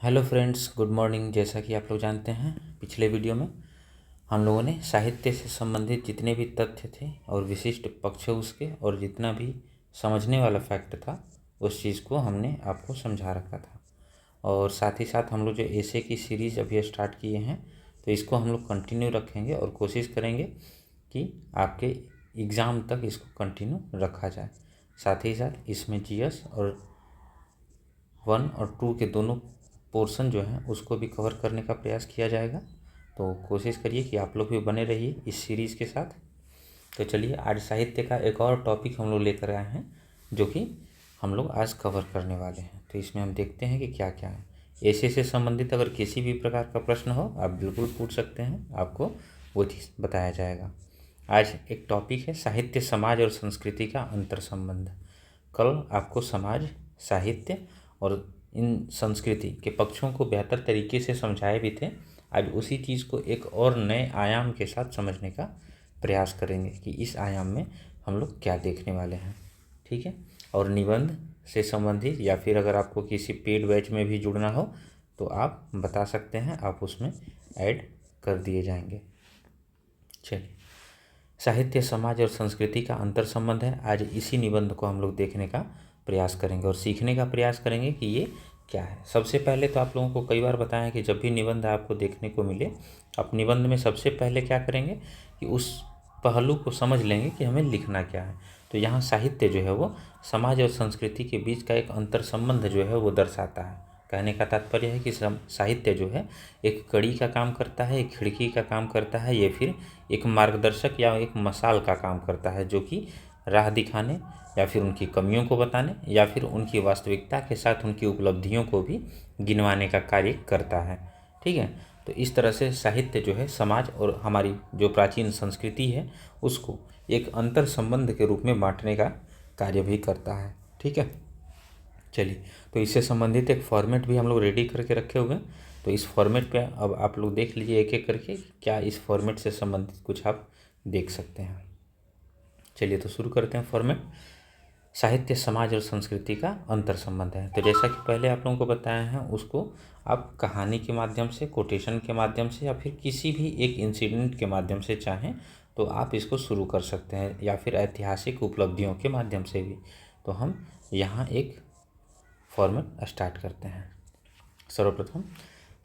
Hello friends, good morning. जैसा कि आप लोग जानते हैं, पिछले वीडियो में हम लोगों ने साहित्य से संबंधित जितने भी तथ्य थे और विशिष्ट पक्ष उसके और जितना भी समझने वाला फैक्ट था उस चीज़ को हमने आपको समझा रखा था। और साथ ही साथ हम लोग जो एसे की सीरीज़ अभी स्टार्ट किए हैं तो इसको हम लोग कंटिन्यू रखेंगे और कोशिश करेंगे कि आपके एग्ज़ाम तक इसको कंटिन्यू रखा जाए। साथ ही साथ इसमें जीएस और 1 और 2 के दोनों पोर्शन जो हैं उसको भी कवर करने का प्रयास किया जाएगा। तो कोशिश करिए कि आप लोग भी बने रहिए इस सीरीज़ के साथ। तो चलिए, आज साहित्य का एक और टॉपिक हम लोग लेकर आए हैं जो कि हम लोग आज कवर करने वाले हैं। तो इसमें हम देखते हैं कि क्या क्या है। ऐसे से संबंधित अगर किसी भी प्रकार का प्रश्न हो आप बिल्कुल पूछ सकते हैं, आपको वो चीज़ बताया जाएगा। आज एक टॉपिक है साहित्य, समाज और संस्कृति का अंतर संबंध। कल आपको समाज, साहित्य और इन संस्कृति के पक्षों को बेहतर तरीके से समझाए भी थे। आज उसी चीज़ को एक और नए आयाम के साथ समझने का प्रयास करेंगे कि इस आयाम में हम लोग क्या देखने वाले हैं। ठीक है। और निबंध से संबंधित या फिर अगर आपको किसी पेड बैच में भी जुड़ना हो तो आप बता सकते हैं, आप उसमें ऐड कर दिए जाएंगे। चलिए, साहित्य, समाज और संस्कृति का अंतर संबंध है। आज इसी निबंध को हम लोग देखने का प्रयास करेंगे और सीखने का प्रयास करेंगे कि ये क्या है। सबसे पहले तो आप लोगों को कई बार बताया कि जब भी निबंध आपको देखने को मिले, आप निबंध में सबसे पहले क्या करेंगे कि उस पहलू को समझ लेंगे कि हमें लिखना क्या है। तो यहाँ साहित्य जो है वो समाज और संस्कृति के बीच का एक अंतर संबंध जो है वो दर्शाता है। कहने का तात्पर्य है कि साहित्य जो है एक कड़ी का काम करता है, एक खिड़की का काम करता है, या फिर एक मार्गदर्शक या एक मशाल का काम करता है जो कि राह दिखाने या फिर उनकी कमियों को बताने या फिर उनकी वास्तविकता के साथ उनकी उपलब्धियों को भी गिनवाने का कार्य करता है। ठीक है। तो इस तरह से साहित्य जो है समाज और हमारी जो प्राचीन संस्कृति है उसको एक अंतर संबंध के रूप में बांटने का कार्य भी करता है। ठीक है। चलिए, तो इससे संबंधित एक फॉर्मेट भी हम लोग रेडी करके रखे हुए हैं। तो इस फॉर्मेट पे अब आप लोग देख लीजिए एक एक करके क्या इस फॉर्मेट से संबंधित कुछ आप देख सकते हैं। चलिए, तो शुरू करते हैं। फॉर्मेट साहित्य, समाज और संस्कृति का अंतर संबंध है। तो जैसा कि पहले आप लोगों को बताया है, उसको आप कहानी के माध्यम से, कोटेशन के माध्यम से या फिर किसी भी एक इंसिडेंट के माध्यम से चाहें तो आप इसको शुरू कर सकते हैं, या फिर ऐतिहासिक उपलब्धियों के माध्यम से भी। तो हम यहाँ एक फॉर्मेट स्टार्ट करते हैं। सर्वप्रथम,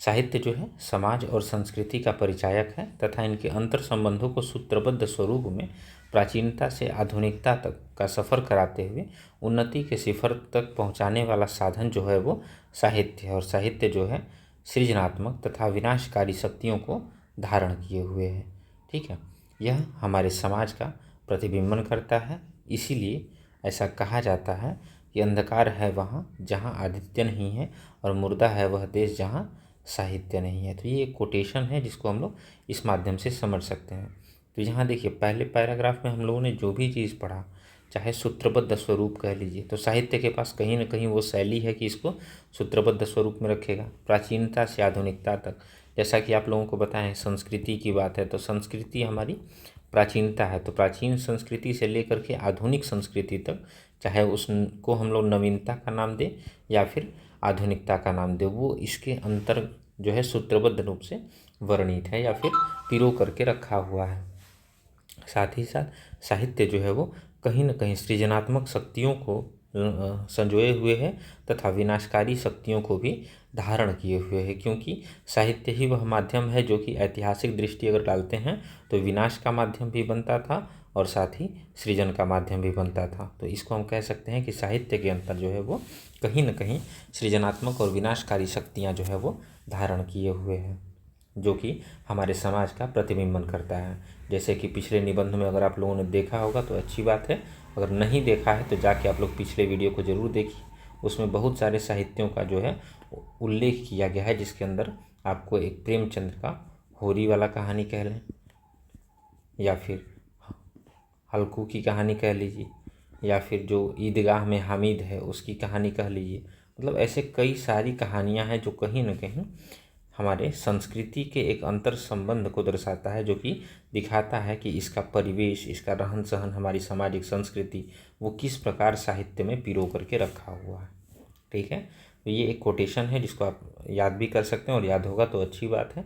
साहित्य जो है समाज और संस्कृति का परिचायक है तथा इनके अंतर संबंधों को सूत्रबद्ध स्वरूप में प्राचीनता से आधुनिकता तक का सफ़र कराते हुए उन्नति के शिखर तक पहुंचाने वाला साधन जो है वो साहित्य है। और साहित्य जो है सृजनात्मक तथा विनाशकारी शक्तियों को धारण किए हुए है। ठीक है। यह हमारे समाज का प्रतिबिंबन करता है। इसीलिए ऐसा कहा जाता है कि अंधकार है वहाँ जहाँ आदित्य नहीं है और मुर्दा है वह देश जहाँ साहित्य नहीं है। तो ये एक कोटेशन है जिसको हम लोग इस माध्यम से समझ सकते हैं। तो यहाँ देखिए, पहले पैराग्राफ में हम लोगों ने जो भी चीज़ पढ़ा, चाहे सूत्रबद्ध स्वरूप कह लीजिए, तो साहित्य के पास कहीं ना कहीं वो शैली है कि इसको सूत्रबद्ध स्वरूप में रखेगा। प्राचीनता से आधुनिकता तक, जैसा कि आप लोगों को बताएं, संस्कृति की बात है तो संस्कृति हमारी प्राचीनता है। तो प्राचीन संस्कृति से लेकर के आधुनिक संस्कृति तक, चाहे उसको हम लोग नवीनता का नाम दें या फिर आधुनिकता का नाम दें, वो इसके अंतर जो है सूत्रबद्ध रूप से वर्णित है या फिर पिरो करके रखा हुआ है। साथ ही साथ साहित्य जो है वो कहीं न कहीं सृजनात्मक शक्तियों को संजोए हुए है तथा विनाशकारी शक्तियों को भी धारण किए हुए है, क्योंकि साहित्य ही वह माध्यम है जो कि ऐतिहासिक दृष्टि अगर डालते हैं तो विनाश का माध्यम भी बनता था और साथ ही सृजन का माध्यम भी बनता था। तो इसको हम कह सकते हैं कि साहित्य के अंतर जो है वो कहीं न कहीं सृजनात्मक और विनाशकारी शक्तियाँ जो है वो धारण किए हुए हैं, जो कि हमारे समाज का प्रतिबिंबन करता है। जैसे कि पिछले निबंध में अगर आप लोगों ने देखा होगा तो अच्छी बात है, अगर नहीं देखा है तो जाके आप लोग पिछले वीडियो को ज़रूर देखिए। उसमें बहुत सारे साहित्यों का जो है उल्लेख किया गया है, जिसके अंदर आपको एक प्रेमचंद्र का होरी वाला कहानी कह लें या फिर हल्कू की कहानी कह लीजिए या फिर जो ईदगाह में हामिद है उसकी कहानी कह लीजिए। मतलब ऐसे कई सारी कहानियाँ हैं जो कहीं न कहीं हमारे संस्कृति के एक अंतर संबंध को दर्शाता है, जो कि दिखाता है कि इसका परिवेश, इसका रहन सहन, हमारी सामाजिक संस्कृति वो किस प्रकार साहित्य में पिरो करके रखा हुआ है। ठीक है। तो ये एक कोटेशन है जिसको आप याद भी कर सकते हैं, और याद होगा तो अच्छी बात है।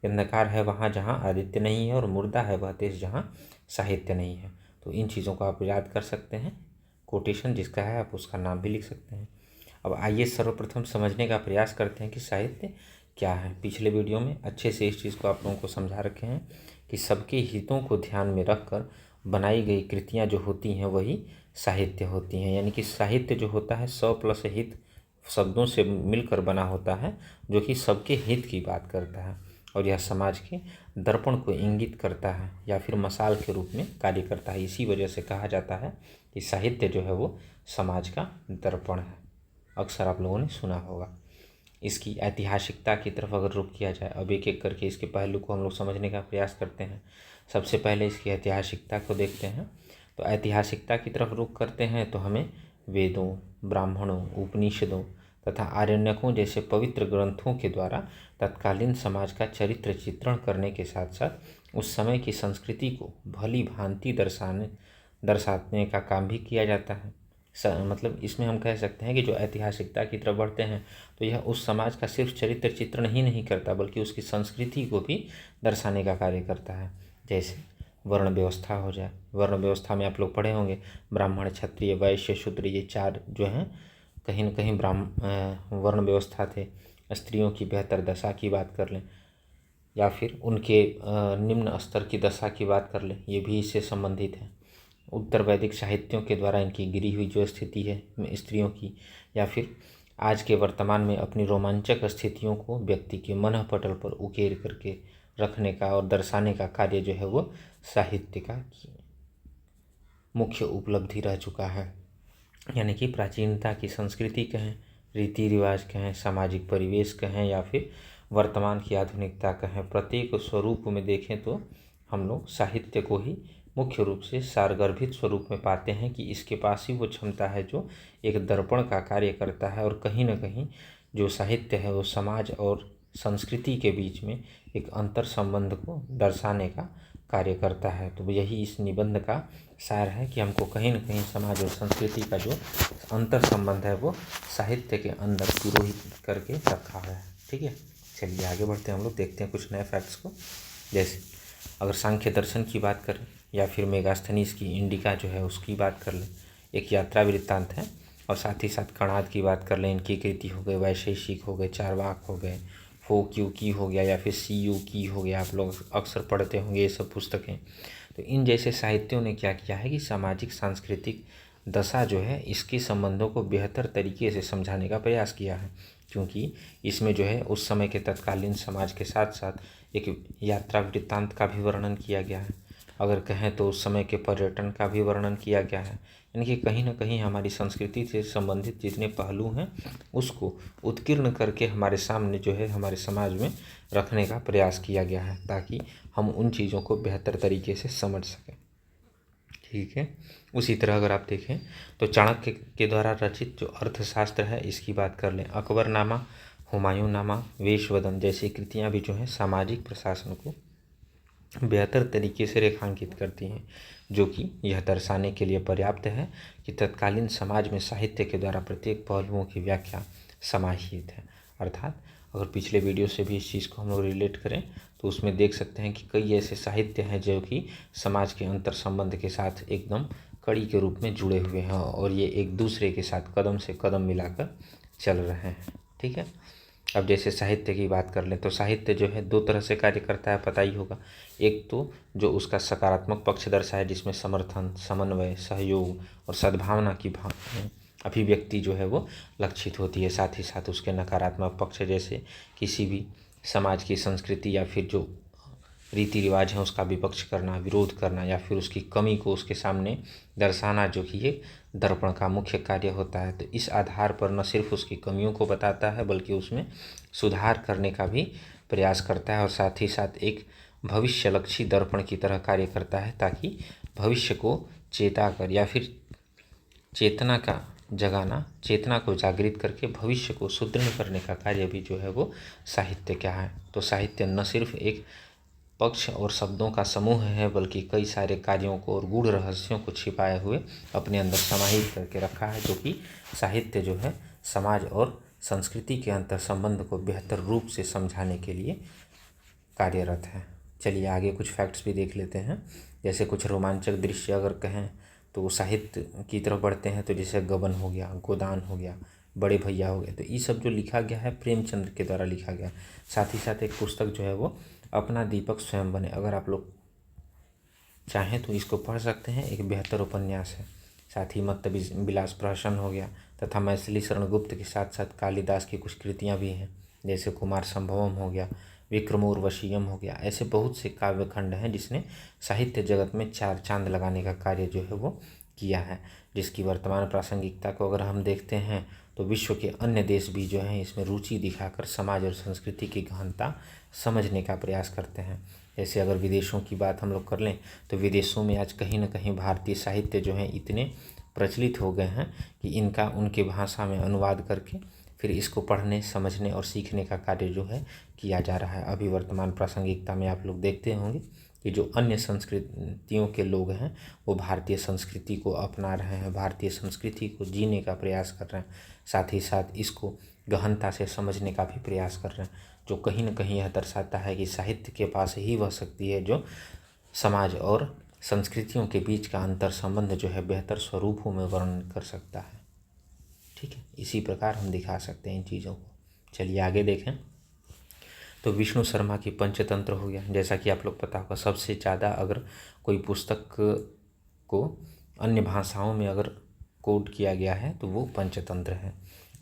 अंधकार है वहाँ जहाँ आदित्य नहीं है, और मुर्दा है वह देश जहाँ साहित्य नहीं है। तो इन चीज़ों को आप याद कर सकते हैं। कोटेशन जिसका है आप उसका नाम भी लिख सकते हैं। अब आइए सर्वप्रथम समझने का प्रयास करते हैं कि साहित्य क्या है। पिछले वीडियो में अच्छे से इस चीज़ को आप लोगों को समझा रखे हैं कि सबके हितों को ध्यान में रखकर बनाई गई कृतियाँ जो होती हैं वही साहित्य होती हैं। यानी कि साहित्य जो होता है 100 प्लस हित शब्दों से मिलकर बना होता है, जो कि सबके हित की बात करता है, और यह समाज के दर्पण को इंगित करता है या फिर मसाल के रूप में कार्य करता है। इसी वजह से कहा जाता है कि साहित्य जो है वो समाज का दर्पण है। अक्सर आप लोगों ने सुना होगा। इसकी ऐतिहासिकता की तरफ अगर रुख किया जाए, अब एक एक करके इसके पहलू को हम लोग समझने का प्रयास करते हैं। सबसे पहले इसकी ऐतिहासिकता को देखते हैं। तो ऐतिहासिकता की तरफ रुख करते हैं तो हमें वेदों, ब्राह्मणों, उपनिषदों तथा आरण्यकों जैसे पवित्र ग्रंथों के द्वारा तत्कालीन समाज का चरित्र चित्रण करने के साथ साथ उस समय की संस्कृति को भली भांति दर्शाने का काम भी किया जाता है। मतलब इसमें हम कह सकते हैं कि जो ऐतिहासिकता की तरफ बढ़ते हैं तो यह उस समाज का सिर्फ चरित्र चित्रण ही नहीं करता, बल्कि उसकी संस्कृति को भी दर्शाने का कार्य करता है। जैसे वर्ण व्यवस्था हो जाए, वर्ण व्यवस्था में आप लोग पढ़े होंगे ब्राह्मण, क्षत्रिय, वैश्य, शूद्र, ये 4 जो हैं कहीं न कहीं वर्ण व्यवस्था थे। स्त्रियों की बेहतर दशा की बात कर लें या फिर उनके निम्न स्तर की दशा की बात कर लें, ये भी इससे संबंधित है। उत्तर वैदिक साहित्यों के द्वारा इनकी गिरी हुई जो स्थिति है स्त्रियों की, या फिर आज के वर्तमान में अपनी रोमांचक स्थितियों को व्यक्ति के मन पटल पर उकेर करके रखने का और दर्शाने का कार्य जो है वो साहित्य का मुख्य उपलब्धि रह चुका है। यानी कि प्राचीनता की संस्कृति कहें, रीति रिवाज कहें, सामाजिक परिवेश कहें या फिर वर्तमान की आधुनिकता कहें, प्रत्येक स्वरूप में देखें तो हम लोग साहित्य को ही मुख्य रूप से सारगर्भित स्वरूप में पाते हैं कि इसके पास ही वो क्षमता है जो एक दर्पण का कार्य करता है, और कहीं न कहीं जो साहित्य है वो समाज और संस्कृति के बीच में एक अंतर संबंध को दर्शाने का कार्य करता है। तो यही इस निबंध का सार है कि हमको कहीं न कहीं समाज और संस्कृति का जो अंतर संबंध है वो साहित्य के अंदर पुरोहित करके रखा है। ठीक है, चलिए आगे बढ़ते हैं। हम लोग देखते हैं कुछ नए फैक्ट्स को। जैसे अगर सांख्य दर्शन की बात करें या फिर मेगास्थनीज की इंडिका जो है उसकी बात कर लें, एक यात्रा वृत्तांत है, और साथ ही साथ कणाद की बात कर लें, इनकी कृति हो गए, वैशेषिक हो गए, चारवाक हो गए, फोक्यू की हो गया या फिर सीयू की हो गया, आप लोग अक्सर पढ़ते होंगे ये सब पुस्तकें। तो इन जैसे साहित्यों ने क्या किया है कि सामाजिक सांस्कृतिक दशा जो है इसके संबंधों को बेहतर तरीके से समझाने का प्रयास किया है, क्योंकि इसमें जो है उस समय के तत्कालीन समाज के साथ साथ एक यात्रा वृत्तांत का भी वर्णन किया गया है। अगर कहें तो उस समय के पर्यटन का भी वर्णन किया गया है। यानी कि कहीं ना कहीं हमारी संस्कृति से संबंधित जितने पहलू हैं उसको उत्कीर्ण करके हमारे सामने जो है हमारे समाज में रखने का प्रयास किया गया है, ताकि हम उन चीज़ों को बेहतर तरीके से समझ सकें। ठीक है, उसी तरह अगर आप देखें तो चाणक्य के द्वारा रचित जो अर्थशास्त्र है इसकी बात कर लें, अकबरनामा, हुमायूंनामा, वेशवदन जैसी कृतियाँ भी जो हैं सामाजिक प्रशासन को बेहतर तरीके से रेखांकित करती हैं, जो कि यह दर्शाने के लिए पर्याप्त है कि तत्कालीन समाज में साहित्य के द्वारा प्रत्येक पहलुओं की व्याख्या समाहित है। अर्थात अगर पिछले वीडियो से भी इस चीज़ को हम लोग रिलेट करें तो उसमें देख सकते हैं कि कई ऐसे साहित्य हैं जो कि समाज के अंतर संबंध के साथ एकदम कड़ी के रूप में जुड़े हुए हैं, और ये एक दूसरे के साथ कदम से कदम मिलाकर चल रहे हैं। ठीक है, अब जैसे साहित्य की बात कर लें तो साहित्य जो है 2 तरह से कार्य करता है, पता ही होगा। एक तो जो उसका सकारात्मक पक्ष दर्शाए जिसमें समर्थन, समन्वय, सहयोग और सद्भावना की अभिव्यक्ति जो है वो लक्षित होती है। साथ ही साथ उसके नकारात्मक पक्ष जैसे किसी भी समाज की संस्कृति या फिर जो रीति रिवाज हैं उसका विपक्ष करना, विरोध करना या फिर उसकी कमी को उसके सामने दर्शाना, जो कि ये दर्पण का मुख्य कार्य होता है। तो इस आधार पर न सिर्फ उसकी कमियों को बताता है बल्कि उसमें सुधार करने का भी प्रयास करता है, और साथ ही साथ एक भविष्यलक्षी दर्पण की तरह कार्य करता है, ताकि भविष्य को चेता कर या फिर चेतना का जगाना, चेतना को जागृत करके भविष्य को सुदृढ़ करने का कार्य भी जो है वो साहित्य क्या है। तो साहित्य न सिर्फ एक पक्ष और शब्दों का समूह है बल्कि कई सारे कार्यों को और गूढ़ रहस्यों को छिपाए हुए अपने अंदर समाहित करके रखा है, जो कि साहित्य जो है समाज और संस्कृति के अंतर संबंध को बेहतर रूप से समझाने के लिए कार्यरत है। चलिए आगे कुछ फैक्ट्स भी देख लेते हैं। जैसे कुछ रोमांचक दृश्य अगर कहें तो साहित्य की तरफ बढ़ते हैं, तो जैसे गबन हो गया, गोदान हो गया, बड़े भैया हो गए, तो ये सब जो लिखा गया है प्रेमचंद्र के द्वारा लिखा गया। साथ ही साथ एक पुस्तक जो है वो अपना दीपक स्वयं बने, अगर आप लोग चाहें तो इसको पढ़ सकते हैं, एक बेहतर उपन्यास है। साथ ही मत्त विलास प्रहसन हो गया, तथा मैथिली शरण गुप्त के साथ साथ कालिदास की कुछ कृतियाँ भी हैं, जैसे कुमार संभवम हो गया, विक्रमोर्वशीयम हो गया। ऐसे बहुत से काव्य खंड हैं जिसने साहित्य जगत में चार चांद लगाने का कार्य जो है वो किया है, जिसकी वर्तमान प्रासंगिकता को अगर हम देखते हैं तो विश्व के अन्य देश भी जो हैं इसमें रुचि दिखाकर समाज और संस्कृति की गहनता समझने का प्रयास करते हैं। जैसे अगर विदेशों की बात हम लोग कर लें तो विदेशों में आज कहीं ना कहीं भारतीय साहित्य जो हैं इतने प्रचलित हो गए हैं कि इनका उनके भाषा में अनुवाद करके फिर इसको पढ़ने, समझने और सीखने का कार्य जो है किया जा रहा है। अभी वर्तमान प्रासंगिकता में आप लोग देखते होंगे कि जो अन्य संस्कृतियों के लोग हैं वो भारतीय संस्कृति को अपना रहे हैं, भारतीय संस्कृति को जीने का प्रयास कर रहे हैं, साथ ही साथ इसको गहनता से समझने का भी प्रयास कर रहे हैं, जो कहीं न कहीं यह दर्शाता है कि साहित्य के पास ही वह शक्ति है जो समाज और संस्कृतियों के बीच का अंतर संबंध जो है बेहतर स्वरूपों में वर्णन कर सकता है। ठीक है, इसी प्रकार हम दिखा सकते हैं इन चीज़ों को। चलिए आगे देखें तो विष्णु शर्मा की पंचतंत्र हो गया। जैसा कि आप लोग पता होगा सबसे ज़्यादा अगर कोई पुस्तक को अन्य भाषाओं में अगर कोड किया गया है तो वो पंचतंत्र है।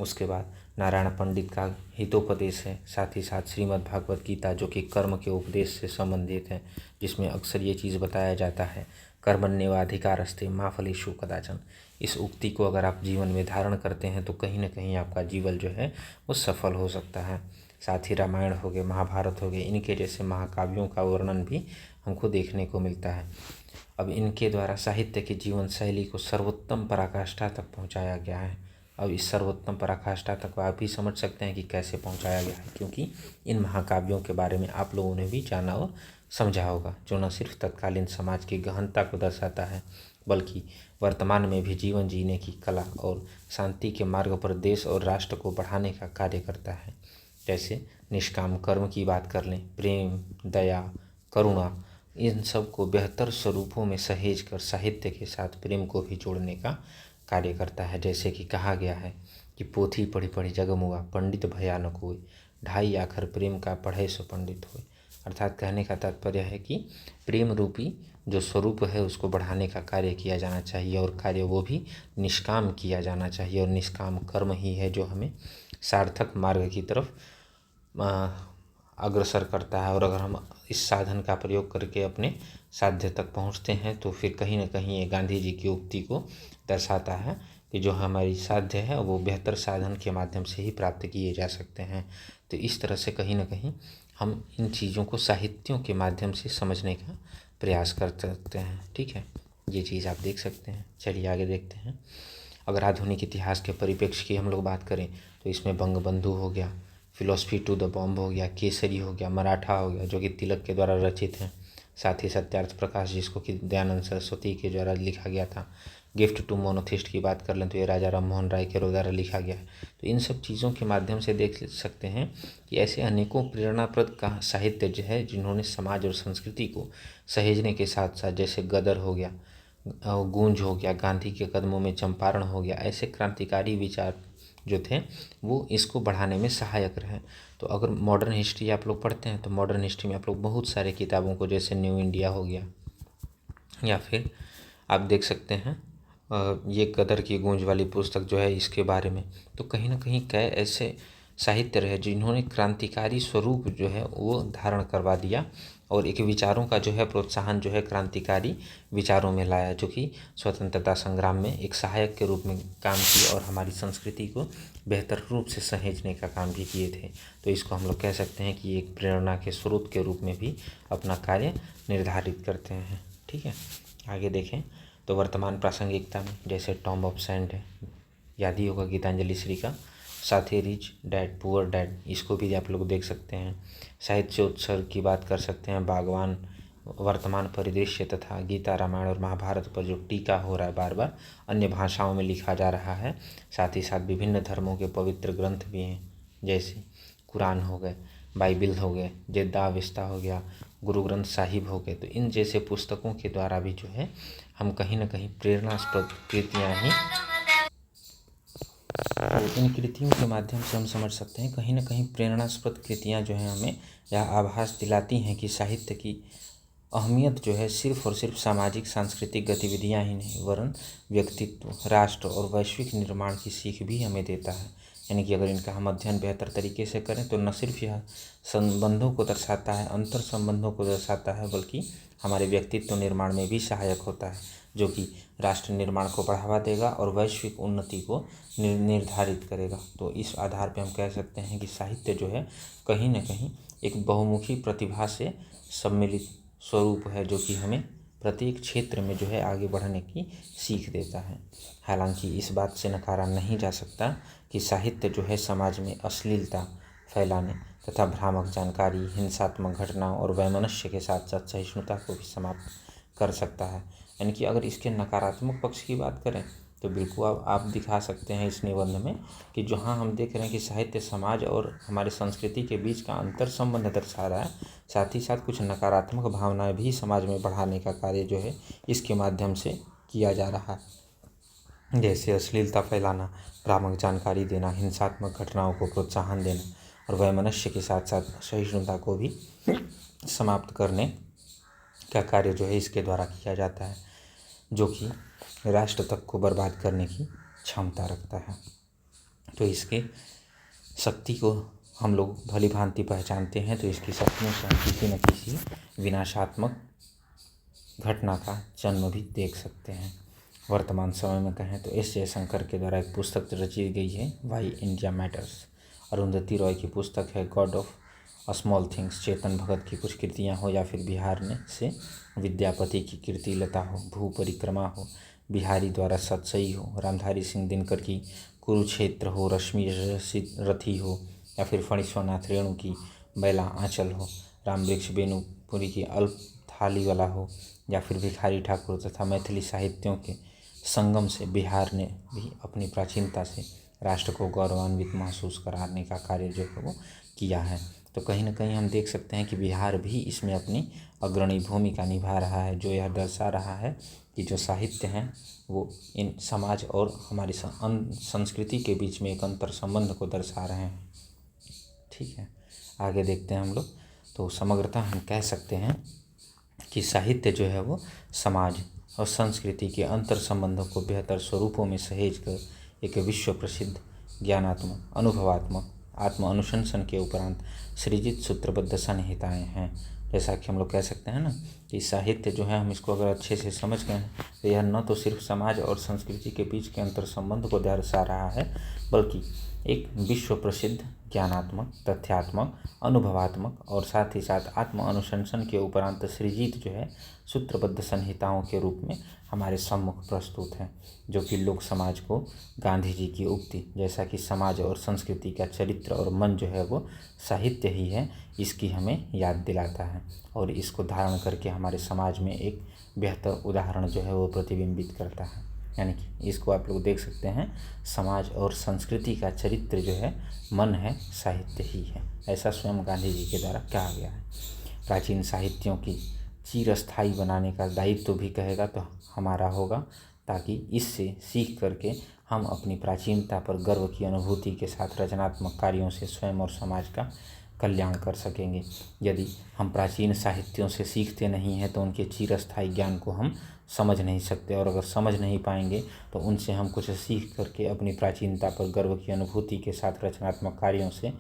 उसके बाद नारायण पंडित का हितोपदेश है, साथ ही साथ श्रीमद् भागवत गीता जो कि कर्म के उपदेश से संबंधित है, जिसमें अक्सर ये चीज़ बताया जाता है कर्मण्येवाधिकारस्ते मा फलेषु कदाचन। इस उक्ति को अगर आप जीवन में धारण करते हैं तो कहीं ना कहीं आपका जीवन जो है वो सफल हो सकता है। साथ ही रामायण हो गए, महाभारत हो गए, इनके जैसे महाकाव्यों का वर्णन भी हमको देखने को मिलता है। अब इनके द्वारा साहित्य की जीवन शैली को सर्वोत्तम पराकाष्ठा तक पहुंचाया गया है। अब इस सर्वोत्तम पराकाष्ठा तक आप भी समझ सकते हैं कि कैसे पहुंचाया गया है, क्योंकि इन महाकाव्यों के बारे में आप लोगों ने भी जाना और समझा होगा, जो न सिर्फ तत्कालीन समाज की गहनता को दर्शाता है बल्कि वर्तमान में भी जीवन जीने की कला और शांति के मार्ग पर देश और राष्ट्र को बढ़ाने का कार्य करता है। जैसे निष्काम कर्म की बात कर लें, प्रेम, दया, करुणा, इन सब को बेहतर स्वरूपों में सहेज कर साहित्य के साथ प्रेम को भी जोड़ने का कार्य करता है। जैसे कि कहा गया है कि पोथी पढ़ी पढ़ी जगमुआ, पंडित भया न कोई, ढाई आखर प्रेम का पढ़े सो पंडित होए। अर्थात कहने का तात्पर्य है कि प्रेम रूपी जो स्वरूप है उसको बढ़ाने का कार्य किया जाना चाहिए, और कार्य वो भी निष्काम किया जाना चाहिए, और निष्काम कर्म ही है जो हमें सार्थक मार्ग की तरफ अग्रसर करता है। और अगर हम इस साधन का प्रयोग करके अपने साध्य तक पहुंचते हैं तो फिर कहीं ना कहीं ये गांधी जी की उक्ति को दर्शाता है कि जो हमारी साध्य है वो बेहतर साधन के माध्यम से ही प्राप्त किए जा सकते हैं। तो इस तरह से कहीं ना कहीं हम इन चीज़ों को साहित्यों के माध्यम से समझने का प्रयास कर सकते हैं। ठीक है, ये चीज़ आप देख सकते हैं। चलिए आगे देखते हैं। अगर आधुनिक इतिहास के परिप्रेक्ष्य की हम लोग बात करें तो इसमें बंगबंधु हो गया, फिलॉसफी टू द बॉम्ब हो गया, केसरी हो गया, मराठा हो गया जो कि तिलक के द्वारा रचित हैं, साथ ही सत्यार्थ प्रकाश जिसको कि दयानंद सरस्वती के द्वारा लिखा गया था। गिफ्ट टू मोनोथिस्ट की बात कर लें तो ये राजा राम मोहन राय के द्वारा लिखा गया है। तो इन सब चीज़ों के माध्यम से देख सकते हैं कि ऐसे अनेकों प्रेरणाप्रद का साहित्य जो है जिन्होंने समाज और संस्कृति को सहेजने के साथ साथ, जैसे गदर हो गया, गूंज हो गया, गांधी के कदमों में चंपारण हो गया, ऐसे क्रांतिकारी विचार जो थे वो इसको बढ़ाने में सहायक रहे। तो अगर मॉडर्न हिस्ट्री आप लोग पढ़ते हैं तो मॉडर्न हिस्ट्री में आप लोग बहुत सारे किताबों को, जैसे न्यू इंडिया हो गया, या फिर आप देख सकते हैं ये गदर की गूंज वाली पुस्तक जो है इसके बारे में, तो कहीं ना कहीं कई ऐसे साहित्य रहे जिन्होंने क्रांतिकारी स्वरूप जो है वो धारण करवा दिया और एक विचारों का जो है प्रोत्साहन जो है क्रांतिकारी विचारों में लाया, जो कि स्वतंत्रता संग्राम में एक सहायक के रूप में काम किए और हमारी संस्कृति को बेहतर रूप से सहेजने का काम भी किए थे। तो इसको हम लोग कह सकते हैं कि एक प्रेरणा के स्रोत के रूप में भी अपना कार्य निर्धारित करते हैं। ठीक है, आगे देखें तो वर्तमान प्रासंगिकता में जैसे टॉम्ब ऑफ सैंड है, याद ही होगा गीतांजलि श्री का, साथ ही रिच डैड पुअर डैड, इसको भी आप लोग देख सकते हैं। साहित्य उत्सव की बात कर सकते हैं, बागवान वर्तमान परिदृश्य तथा गीता, रामायण और महाभारत पर जो टीका हो रहा है बार बार अन्य भाषाओं में लिखा जा रहा है, साथ ही साथ विभिन्न धर्मों के पवित्र ग्रंथ भी हैं, जैसे कुरान हो गए, बाइबिल हो गए, जेद्दा अवेस्ता हो गया, गुरु ग्रंथ साहिब हो गए। तो इन जैसे पुस्तकों के द्वारा भी जो है हम कहीं ना कहीं प्रेरणास्पद कृतियाँ ही, तो इन कृतियों के माध्यम से हम समझ सकते हैं कहीं ना कहीं प्रेरणास्पद कृतियाँ जो हैं हमें यह आभास दिलाती हैं कि साहित्य की अहमियत जो है सिर्फ और सिर्फ सामाजिक सांस्कृतिक गतिविधियाँ ही नहीं वरन व्यक्तित्व, राष्ट्र और वैश्विक निर्माण की सीख भी हमें देता है। यानी कि अगर इनका हम अध्ययन बेहतर तरीके से करें तो न सिर्फ यह संबंधों को दर्शाता है, अंतर संबंधों को दर्शाता है, बल्कि हमारे व्यक्तित्व निर्माण में भी सहायक होता है, जो कि राष्ट्र निर्माण को बढ़ावा देगा और वैश्विक उन्नति को निर्धारित करेगा। तो इस आधार पर हम कह सकते हैं कि साहित्य जो है कहीं न कहीं एक बहुमुखी प्रतिभा से सम्मिलित स्वरूप है, जो कि हमें प्रत्येक क्षेत्र में जो है आगे बढ़ने की सीख देता है। हालांकि इस बात से नकारा नहीं जा सकता कि साहित्य जो है समाज में अश्लीलता फैलाने तथा भ्रामक जानकारी, हिंसात्मक घटनाओं और वैमनस्य के साथ साथ सहिष्णुता को भी समाप्त कर सकता है। यानी कि अगर इसके नकारात्मक पक्ष की बात करें तो बिल्कुल आप दिखा सकते हैं इस निबंध में कि जहाँ हम देख रहे हैं कि साहित्य समाज और हमारे संस्कृति के बीच का अंतर संबंध दर्शा रहा है, साथ ही साथ कुछ नकारात्मक भावनाएं भी समाज में बढ़ाने का कार्य जो है इसके माध्यम से किया जा रहा है, जैसे अश्लीलता फैलाना, भ्रामक जानकारी देना, हिंसात्मक घटनाओं को प्रोत्साहन देना और वैमनस्य के साथ साथ सहिष्णुता को भी समाप्त करने का कार्य जो है इसके द्वारा किया जाता है, जो कि राष्ट्र तक को बर्बाद करने की क्षमता रखता है। तो इसके शक्ति को हम लोग भली भांति पहचानते हैं, तो इसकी शक्तियों से हम किसी न किसी विनाशात्मक घटना का जन्म भी देख सकते हैं। वर्तमान समय में कहें तो एस जयशंकर के द्वारा एक पुस्तक रची गई है, why India matters. Arundhati Roy की पुस्तक है God of small things. Chetan Bhagat की कुछ कृतियाँ हो या फिर बिहार ने से विद्यापति की कीर्ति लता हो, भू परिक्रमा हो, बिहारी द्वारा सतसई हो, रामधारी सिंह दिनकर की कुरुक्षेत्र हो, रश्मि रथी हो, या फिर फणीश्वरनाथ रेणु की बैला आंचल हो, राम वृक्ष बेनुपुरी की अल्प थाली वाला हो, या फिर भिखारी ठाकुर तथा मैथिली साहित्यों के संगम से बिहार ने भी अपनी प्राचीनता से राष्ट्र को गौरवान्वित महसूस कराने का कार्य जो है वो किया है। तो कहीं ना कहीं हम देख सकते हैं कि बिहार भी इसमें अपनी अग्रणी भूमिका निभा रहा है, जो यह दर्शा रहा है कि जो साहित्य हैं वो इन समाज और हमारी संस्कृति के बीच में एक अंतर संबंध को दर्शा रहे हैं। ठीक है, आगे देखते हैं हम लोग। तो समग्रतः हम कह सकते हैं कि साहित्य जो है वो समाज और संस्कृति के अंतर संबंधों को बेहतर स्वरूपों में सहेज कर एक विश्व प्रसिद्ध ज्ञानात्मक, अनुभवात्मक, आत्म अनुशंसन के उपरांत सृजित सूत्रबद्ध संहिताएँ हैं। जैसा कि हम लोग कह सकते हैं ना कि साहित्य जो है हम इसको अगर अच्छे से समझ गए हैं तो यह न तो सिर्फ समाज और संस्कृति के बीच के अंतर संबंध को दर्शा रहा है, बल्कि एक विश्व प्रसिद्ध ज्ञानात्मक, तथ्यात्मक, अनुभवात्मक और साथ ही साथ आत्म अनुशंसन के उपरांत सृजित जो है सूत्रबद्ध संहिताओं के रूप में हमारे सम्मुख प्रस्तुत हैं, जो कि लोक समाज को गांधी जी की उक्ति जैसा कि समाज और संस्कृति का चरित्र और मन जो है वो साहित्य ही है, इसकी हमें याद दिलाता है और इसको धारण करके हमारे समाज में एक बेहतर उदाहरण जो है वो प्रतिबिंबित करता है। यानी कि इसको आप लोग देख सकते हैं, समाज और संस्कृति का चरित्र जो है मन है, साहित्य ही है, ऐसा स्वयं गांधी जी के द्वारा कहा गया है। प्राचीन साहित्यों की चिरस्थायी बनाने का दायित्व भी कहेगा तो हमारा होगा, ताकि इससे सीख करके हम अपनी प्राचीनता पर गर्व की अनुभूति के साथ रचनात्मक कार्यों से स्वयं और समाज का कल्याण कर सकेंगे। यदि हम प्राचीन साहित्यों से सीखते नहीं हैं तो उनके चिरस्थायी ज्ञान को हम समझ नहीं सकते, और अगर समझ नहीं पाएंगे तो उनसे हम कुछ सीख करके अपनी प्राचीनता पर गर्व की अनुभूति के साथ रचनात्मक कार्यों से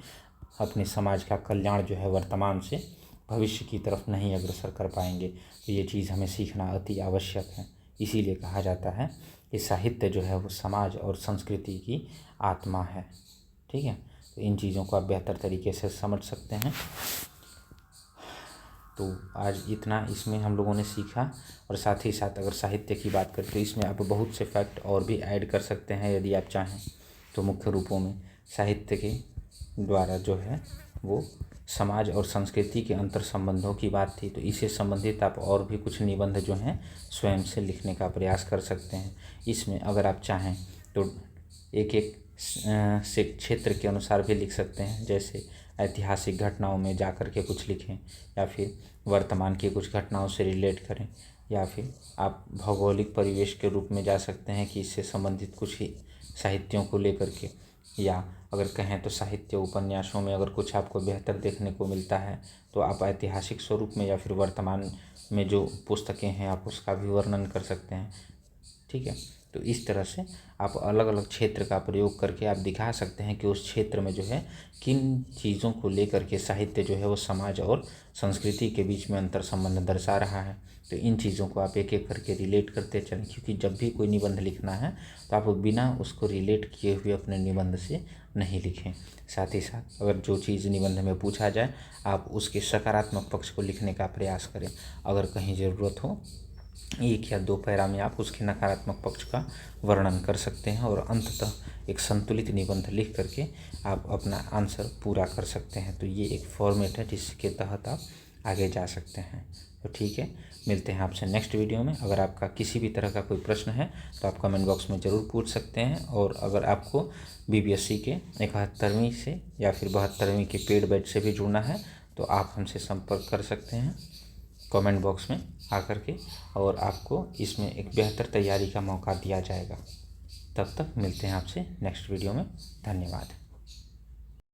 अपने समाज का कल्याण जो है वर्तमान से भविष्य की तरफ नहीं अग्रसर कर पाएंगे। तो ये चीज़ हमें सीखना अति आवश्यक है। इसीलिए कहा जाता है कि साहित्य जो है वो समाज और संस्कृति की आत्मा है। ठीक है, तो इन चीज़ों को आप बेहतर तरीके से समझ सकते हैं। तो आज इतना इसमें हम लोगों ने सीखा, और साथ ही साथ अगर साहित्य की बात करें तो इसमें आप बहुत से फैक्ट और भी ऐड कर सकते हैं यदि आप चाहें तो। मुख्य रूपों में साहित्य के द्वारा जो है वो समाज और संस्कृति के अंतर संबंधों की बात थी, तो इससे संबंधित आप और भी कुछ निबंध जो हैं स्वयं से लिखने का प्रयास कर सकते हैं। इसमें अगर आप चाहें तो एक एक से क्षेत्र के अनुसार भी लिख सकते हैं, जैसे ऐतिहासिक घटनाओं में जा कर के कुछ लिखें, या फिर वर्तमान की कुछ घटनाओं से रिलेट करें, या फिर आप भौगोलिक परिवेश के रूप में जा सकते हैं कि इससे संबंधित कुछ ही साहित्यों को लेकर के, या अगर कहें तो साहित्य उपन्यासों में अगर कुछ आपको बेहतर देखने को मिलता है तो आप ऐतिहासिक स्वरूप में या फिर वर्तमान में जो पुस्तकें हैं आप उसका भी वर्णन कर सकते हैं। ठीक है, तो इस तरह से आप अलग अलग क्षेत्र का प्रयोग करके आप दिखा सकते हैं कि उस क्षेत्र में जो है किन चीज़ों को लेकर के साहित्य जो है वो समाज और संस्कृति के बीच में अंतर संबंध दर्शा रहा है। तो इन चीज़ों को आप एक एक करके रिलेट करते चलें, क्योंकि जब भी कोई निबंध लिखना है तो आप बिना उसको रिलेट किए हुए अपने निबंध से नहीं लिखें। साथ ही साथ अगर जो चीज़ निबंध में पूछा जाए आप उसके सकारात्मक पक्ष को लिखने का प्रयास करें। अगर कहीं ज़रूरत हो 1 या 2 पैरा में आप उसके नकारात्मक पक्ष का वर्णन कर सकते हैं, और अंततः एक संतुलित निबंध लिख करके आप अपना आंसर पूरा कर सकते हैं। तो ये एक फॉर्मेट है जिसके तहत आप आगे जा सकते हैं। तो ठीक है, मिलते हैं आपसे नेक्स्ट वीडियो में। अगर आपका किसी भी तरह का कोई प्रश्न है तो आप कमेंट बॉक्स में ज़रूर पूछ सकते हैं, और अगर आपको BPSC के 71वीं से या फिर 72वीं के पेड बैच से भी जुड़ना है तो आप हमसे संपर्क कर सकते हैं कमेंट बॉक्स में आकर के, और आपको इसमें एक बेहतर तैयारी का मौका दिया जाएगा। तब तक मिलते हैं आपसे नेक्स्ट वीडियो में। धन्यवाद।